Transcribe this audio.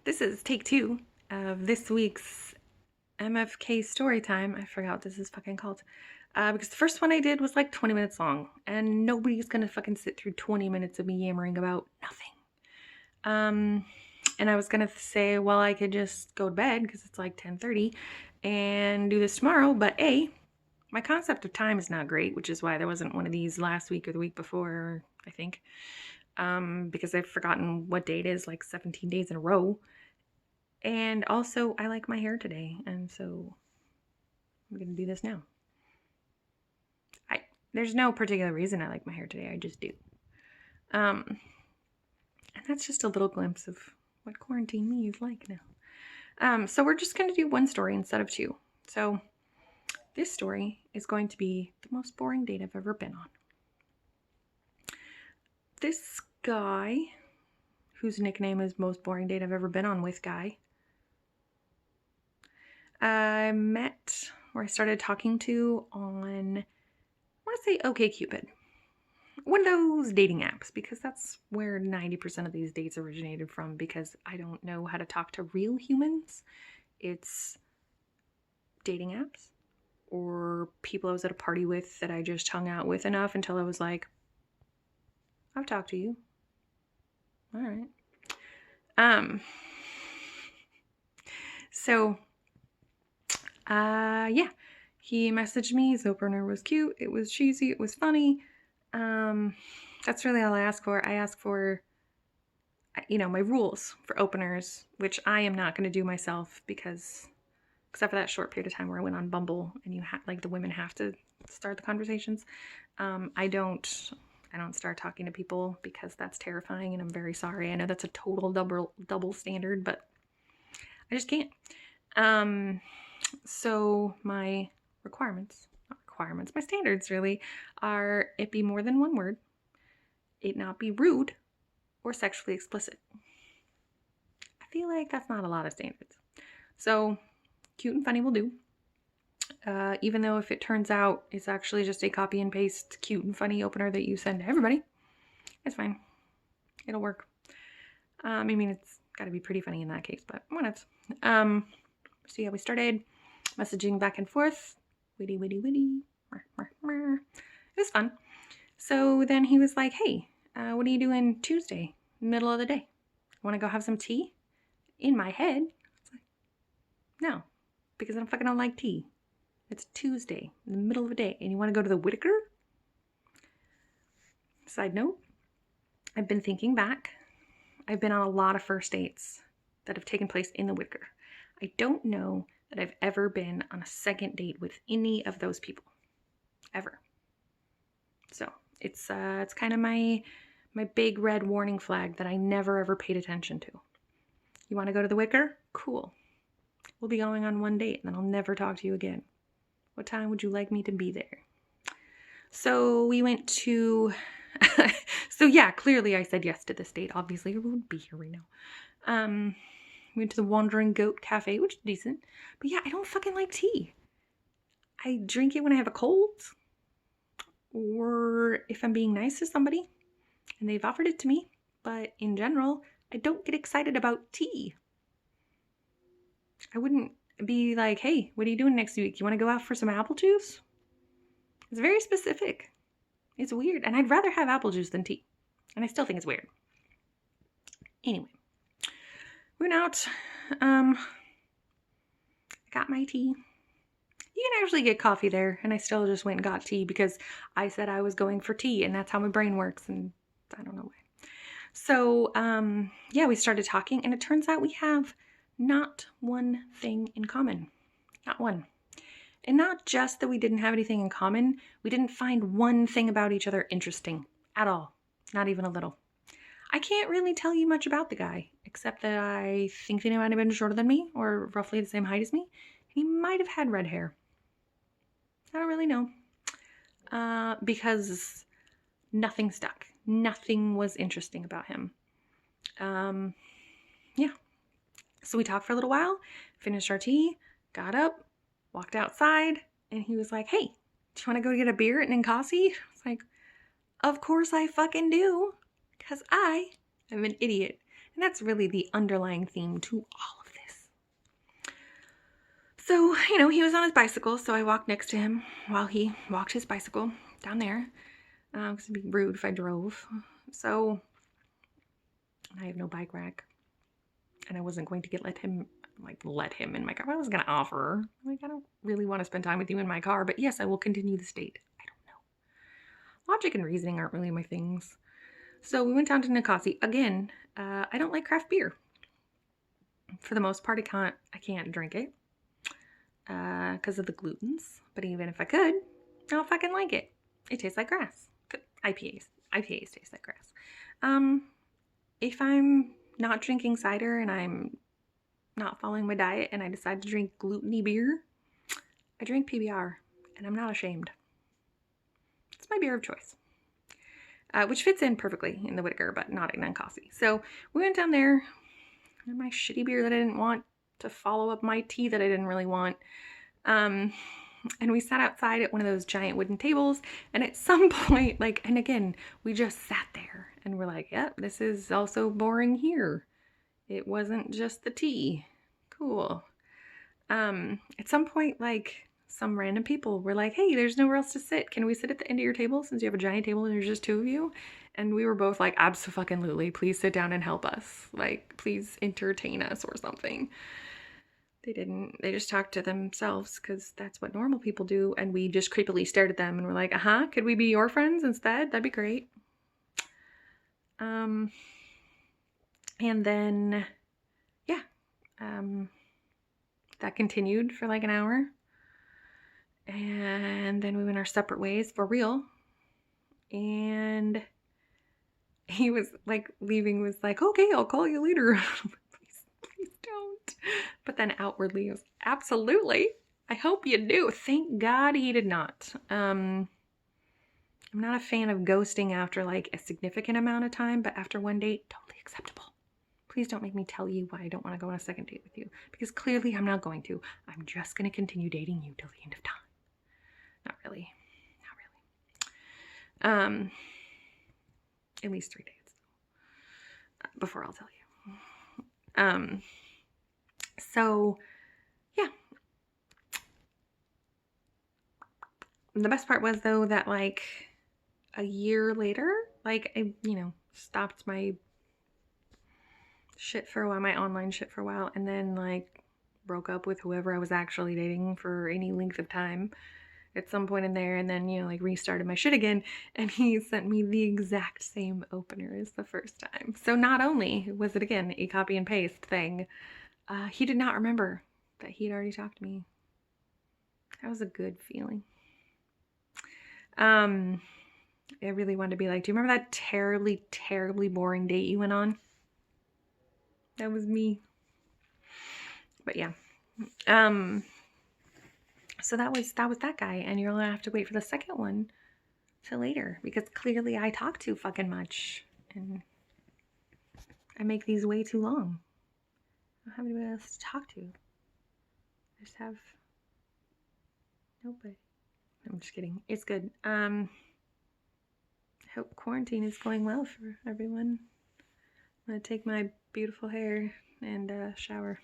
This is take 2 of this week's MFK story time. I forgot what this is fucking called. Because the first one I did was like 20 minutes long, and nobody's gonna fucking sit through 20 minutes of me yammering about nothing. And I was gonna say, well, I could just go to bed because it's like 10:30 and do this tomorrow, but my concept of time is not great, which is why there wasn't one of these last week or the week before, I think. Because I've forgotten what day it is, like 17 days in a row. And also, I like my hair today, and so I'm going to do this now. There's no particular reason I like my hair today, I just do. And that's just a little glimpse of what quarantine me is like now. So we're just going to do one story instead of two. So this story is going to be the most boring date I've ever been on. This guy, whose nickname is most boring date I've ever been on with guy, I met, or I started talking to on, I want to say OkCupid. One of those dating apps, because that's where 90% of these dates originated from, because I don't know how to talk to real humans. It's dating apps or people I was at a party with that I just hung out with enough until I was like, I've talked to you. All right. So, yeah, he messaged me. His opener was cute. It was cheesy. It was funny. That's really all I ask for. I ask for, my rules for openers, which I am not going to do myself because, except for that short period of time where I went on Bumble and the women have to start the conversations. I don't start talking to people because that's terrifying, and I'm very sorry. I know that's a total double standard, but I just can't. So my my standards really are it be more than one word, it not be rude or sexually explicit. I feel like that's not a lot of standards. So cute and funny will do. Even though if it turns out it's actually just a copy and paste cute and funny opener that you send to everybody, it's fine. It'll work. I mean, it's got to be pretty funny in that case, but what else? So yeah, we started messaging back and forth. Witty. It was fun. So then he was like, hey, what are you doing Tuesday, middle of the day? Want to go have some tea? In my head, it's like, no, because I don't like tea. It's Tuesday, in the middle of the day, and you want to go to the Whitaker? Side note, I've been thinking back. I've been on a lot of first dates that have taken place in the Whitaker. I don't know that I've ever been on a second date with any of those people. Ever. So it's kind of my big red warning flag that I never ever paid attention to. You want to go to the Wicker? Cool. We'll be going on one date and then I'll never talk to you again. What time would you like me to be there? So we went to, so yeah, clearly I said yes to this date. Obviously I wouldn't be here right now. We went to the Wandering Goat Cafe, which is decent. But yeah, I don't fucking like tea. I drink it when I have a cold, or if I'm being nice to somebody and they've offered it to me. But in general, I don't get excited about tea. I wouldn't be like, hey, what are you doing next week? You want to go out for some apple juice? It's very specific. It's weird. And I'd rather have apple juice than tea. And I still think it's weird. Anyway, we went out. Got my tea. You can actually get coffee there, and I still just went and got tea because I said I was going for tea, and that's how my brain works, and I don't know why. So, yeah, we started talking, and it turns out we have not one thing in common. Not one. And not just that we didn't have anything in common, we didn't find one thing about each other interesting at all. Not even a little. I can't really tell you much about the guy, except that I think that he might have been shorter than me, or roughly the same height as me. He might have had red hair. I don't really know. Because nothing stuck. Nothing was interesting about him. Yeah. So we talked for a little while, finished our tea, got up, walked outside, and he was like, hey, do you want to go get a beer at Ninkasi? I was like, of course I fucking do. Because I am an idiot. And that's really the underlying theme to all of this. So, you know, he was on his bicycle, so I walked next to him while he walked his bicycle down there. Because it'd be rude if I drove. So, I have no bike rack. And I wasn't going to let him in my car. I was going to offer. Like, I don't really want to spend time with you in my car, but yes, I will continue this date. I don't know. Logic and reasoning aren't really my things. So we went down to Nikasi. Again, I don't like craft beer. For the most part, I can't drink it because of the glutens. But even if I could, I don't fucking like it. It tastes like grass. IPAs taste like grass. If I'm not drinking cider and I'm not following my diet and I decide to drink gluten-y beer, I drink PBR and I'm not ashamed. It's my beer of choice. Which fits in perfectly in the Whitaker, but not in Ninkasi. So we went down there, and my shitty beer that I didn't want to follow up my tea that I didn't really want. And we sat outside at one of those giant wooden tables, and at some point, and again, we just sat there, and we're like, yep, this is also boring here. It wasn't just the tea. Cool. At some point, some random people were like, hey, there's nowhere else to sit. Can we sit at the end of your table since you have a giant table and there's just two of you? And we were both like, abso-fucking-lutely, please sit down and help us. Please entertain us or something. They didn't. They just talked to themselves because that's what normal people do. And we just creepily stared at them and were like, could we be your friends instead? That'd be great. And then, yeah. That continued for an hour. And then we went our separate ways for real. And he was leaving was like, okay, I'll call you later. please don't. But then outwardly he was, absolutely. I hope you do. Thank God he did not. I'm not a fan of ghosting after a significant amount of time, but after one date, totally acceptable. Please don't make me tell you why I don't want to go on a second date with you, because clearly I'm not going to. I'm just going to continue dating you till the end of time. Not really. At least 3 dates before I'll tell you. So yeah. The best part was though that a year later, I, stopped my shit for a while, my online shit for a while, and then broke up with whoever I was actually dating for any length of time at some point in there, and then restarted my shit again, and he sent me the exact same opener as the first time. So not only was it again a copy and paste thing, he did not remember that he'd already talked to me. That was a good feeling. I really wanted to be like, do you remember that terribly, terribly boring date you went on? That was me. But yeah. So that was that guy, and you're gonna have to wait for the second one till later, because clearly I talk too fucking much, and I make these way too long. I don't have anybody else to talk to. I just have nobody. I'm just kidding. It's good. I hope quarantine is going well for everyone. I'm gonna take my beautiful hair and shower.